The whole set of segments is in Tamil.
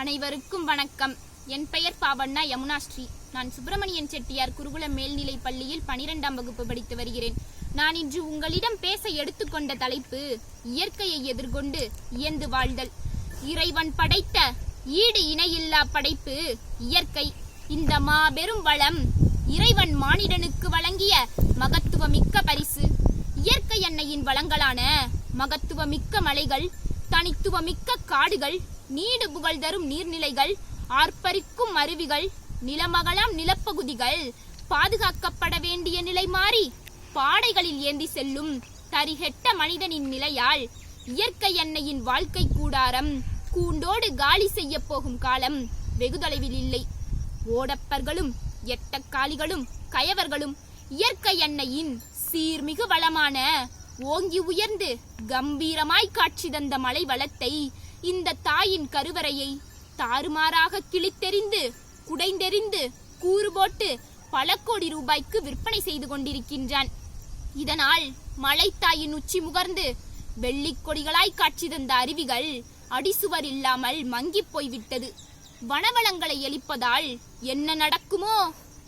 அனைவருக்கும் வணக்கம். என் பெயர் பாவண்ணா யமுனாஸ்ரீ. நான் சுப்பிரமணியன் செட்டியார் குருகுலம் மேல்நிலை பள்ளியில் 12ஆம் வகுப்பு படித்து வருகிறேன். நான் இன்று உங்களிடம் பேச எடுத்துக்கொண்ட தலைப்பு இயற்கையை எதிர்கொண்டு இயந்து வாழ்தல். இறைவன் படைத்த ஈடு இணையில்லா படைப்பு இயற்கை. இந்த மாபெரும் வளம் இறைவன் மானிடனுக்கு வழங்கிய மகத்துவமிக்க பரிசு. இயற்கை அன்னையின் வளங்களான மகத்துவமிக்க மலைகள், தனித்துவமிக்க காடுகள், நீடு புகழ் தரும் நீர்நிலைகள், ஆர்ப்பரிக்கும் அருவிகள், நிலமகளாம் நிலப்பகுதிகள் பாதுகாக்கப்பட வேண்டிய நிலை மாறி பாடைகளில் ஏந்தி செல்லும் தரிகெட்ட மனிதனின் நிலையால் இயற்கை அன்னையின் வாழ்க்கை கூடாரம் கூண்டோடு காலி செய்ய போகும் காலம் வெகு தொலைவில் இல்லை. ஓடப்பர்களும் எட்டக்காலிகளும் கயவர்களும் இயற்கை அன்னையின் சீர்மிகு வளமான ஓங்கி உயர்ந்து கம்பீரமாய் காட்சி தந்த மலை வளத்தை, இந்த தாயின் கருவறையை தாறுமாறாக கிழித்தெறிந்து குடைந்தெறிந்து கூறு போட்டு பல கோடி ரூபாய்க்கு விற்பனை செய்து கொண்டிருக்கின்றான். இதனால் மலைத்தாயின் உச்சி முகர்ந்து வெள்ளிக் கொடிகளாய் காட்சி தந்த அருவிகள் அடிசுவர் இல்லாமல் மங்கி போய்விட்டது. வனவளங்களை எலிப்பதால் என்ன நடக்குமோ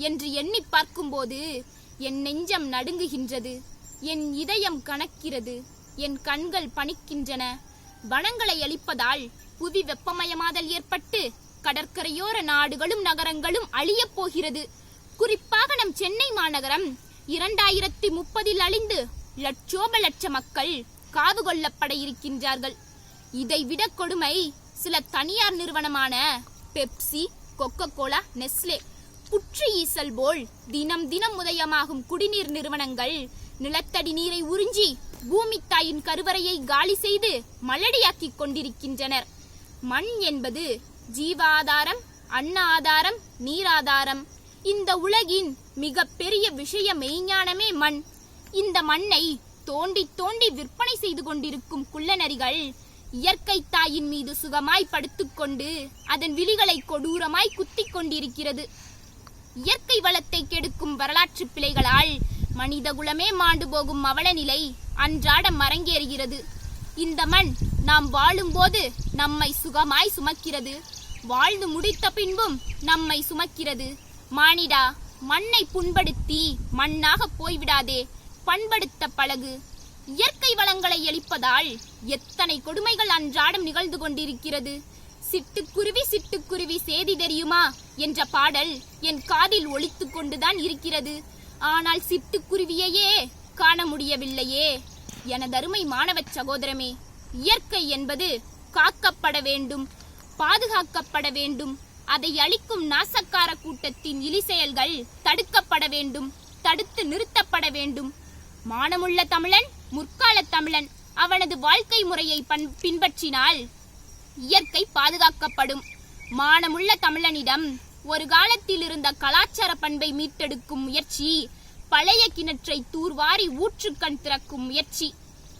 என்று எண்ணி பார்க்கும்போது என் நெஞ்சம் நடுங்குகின்றது, என் இதயம் கனக்கிறது, என் கண்கள் பனிக்கின்றன. வனங்களை அழிப்பதால் புவி வெப்பமயமாதல் ஏற்பட்டு கடற்கரையோர நாடுகளும் நகரங்களும் அழியப் போகிறது. குறிப்பாக நம் சென்னை மாநகரம் 2030 அழிந்து லட்சோப லட்ச மக்கள் காவு கொள்ளப்பட இருக்கின்றார்கள். இதைவிட கொடுமை சில தனியார் நிறுவனமான பெப்சி, கொக்கோ கோலா, நெஸ்லே, புற்று ஈசல் போல் தினம் தினம் உதயமாகும் குடிநீர் நிறுவனங்கள் நிலத்தடி நீரை உறிஞ்சி பூமி தாயின் கருவறையை காலி செய்து மலடியாக்கிக் கொண்டிருக்கின்றனர். மண் என்பது ஜீவாதாரம், அன்ன ஆதாரம், நீராதாரம். இந்த உலகின் மிக பெரிய விஷய மெய்ஞானமே மண். இந்த மண்ணை தோண்டி தோண்டி விற்பனை செய்து கொண்டிருக்கும் குள்ளநரிகள் இயற்கை தாயின் மீது சுகமாய் படுத்துக்கொண்டு அதன் விழிகளை கொடூரமாய் குத்திக் கொண்டிருக்கிறது. இயற்கை வளத்தை கெடுக்கும் வரலாற்று பிழைகளால் மனித குலமே மாண்டு போகும் அவல நிலை அன்றாடம் அரங்கேறுகிறது. இந்த மண் நாம் வாழும்போது நம்மை சுகமாய் சுமக்கிறது, வாழ்ந்து முடித்த பின்பும் நம்மை சுமக்கிறது. மானிடா, மண்ணை புண்படுத்தி மண்ணாக போய்விடாதே, பண்படுத்த பழகு. இயற்கை வளங்களை எலிப்பதால் எத்தனை கொடுமைகள் அன்றாடம் நிகழ்ந்து கொண்டிருக்கிறது. சிட்டுக்குருவி சிட்டுக்குருவி சேதி தெரியுமா என்ற பாடல் என் காதில் ஒலித்து கொண்டுதான் இருக்கிறது. ஆனால் சிட்டுக்குருவியையே காண முடியவில்லையே. எனதருமை மாணவ சகோதரமே, இயற்கை என்பது காக்கப்பட வேண்டும், பாதுகாக்கப்பட வேண்டும். அதை அழிக்கும் நாசக்கார கூட்டத்தின் இழி செயல்கள் தடுக்கப்பட வேண்டும், தடுத்து நிறுத்தப்பட வேண்டும். மானமுள்ள தமிழன், முற்கால தமிழன் அவனது வாழ்க்கை முறையை பின்பற்றினால் இயற்கை பாதுகாக்கப்படும். மானமுள்ள தமிழனிடம் ஒரு காலத்தில் இருந்த கலாச்சார பண்பை மீட்டெடுக்கும் முயற்சி, பழைய கிணற்றை தூர்வாரி ஊற்றுக்கண் திறக்கும் முயற்சி.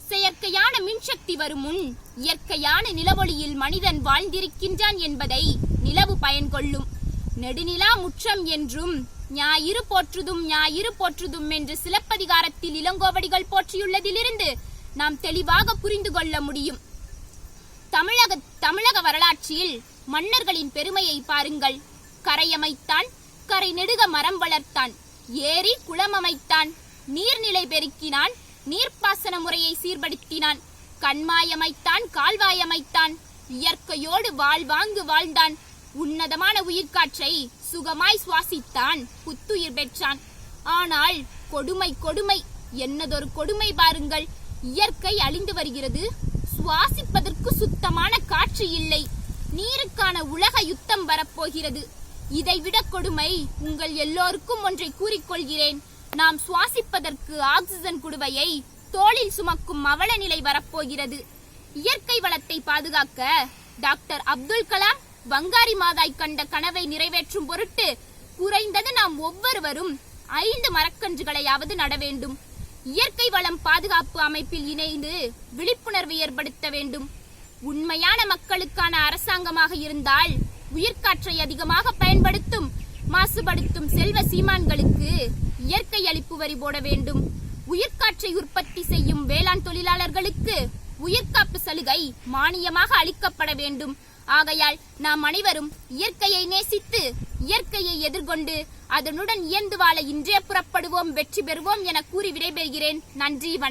செயற்கையான மின்சக்தி வரும் முன் இயற்கையான நிலவொளியில் மனிதன் வாழ்ந்திருக்கின்றான் என்பதை நிலவு பயன் கொள்ளும். நெடுநிலா முற்றம் என்றும் ஞாயிறு போற்றுதும் ஞாயிறு போற்றுதும் என்று சிலப்பதிகாரத்தில் இளங்கோவடிகள் போற்றியுள்ளதிலிருந்து நாம் தெளிவாக புரிந்து கொள்ள முடியும். தமிழக வரலாற்றில் மன்னர்களின் பெருமையை பாருங்கள். கரையமைத்தான், கரை நெடுக மரம் வளர்த்தான், ஏரி குளம் அமைத்தான், நீர்நிலை பெருக்கினான், நீர்ப்பாசன முறையை சீர்படுத்தினான், கண்மாயமைத்தான், கால்வாயமைத்தான், இயற்கையோடு வாழ்வாங்கு வாழ்ந்தான், உன்னதமான உயிர்காற்றை சுகமாய் சுவாசித்தான், புத்துயிர் பெற்றான். ஆனால் கொடுமை கொடுமை, என்னதொரு கொடுமை பாருங்கள். இயற்கை அழிந்து வருகிறது, சுவாசிப்பதற்கு சுத்தமான காற்று இல்லை, நீருக்கான உலக யுத்தம் வரப்போகிறது. இதைவிட கொடுமை உங்கள் எல்லோருக்கும் ஒன்றை கூறிக்கொள்கிறேன். நாம் சுவாசிப்பதற்கு ஆக்சிஜன் குடுவையை தோளில் சுமக்கும் அவல நிலை வரப்போகிறது. இயற்கை வளத்தை பாதுகாக்க டாக்டர் அப்துல் கலாம் வங்காரி மாதாய் கண்ட கனவை நிறைவேற்றும் பொருட்டு குறைந்தது நாம் ஒவ்வொருவரும் 5 மரக்கன்றுகளையாவது நட வேண்டும். இயற்கை வளம் பாதுகாப்பு அமைப்பில் இணைந்து விழிப்புணர்வு ஏற்படுத்த வேண்டும். உண்மையான மக்களுக்கான அரசாங்கமாக இருந்தால் உயிர்காற்றை அதிகமாக பயன்படுத்தும் மாசுபடுத்தும் செல்வ சீமான்களுக்கு இயற்கை அழிப்பு வரி போட வேண்டும். உயிர்காற்றை உற்பத்தி செய்யும் வேளாண் தொழிலாளர்களுக்கு உயிர்காப்பு சலுகை மானியமாக அளிக்கப்பட வேண்டும். ஆகையால் நாம் அனைவரும் இயற்கையை நேசித்து இயற்கையை எதிர்கொண்டு அதனுடன் இயந்து வாழ இன்றே புறப்படுவோம், வெற்றி பெறுவோம் என கூறி விடைபெறுகிறேன். நன்றி, வணக்கம்.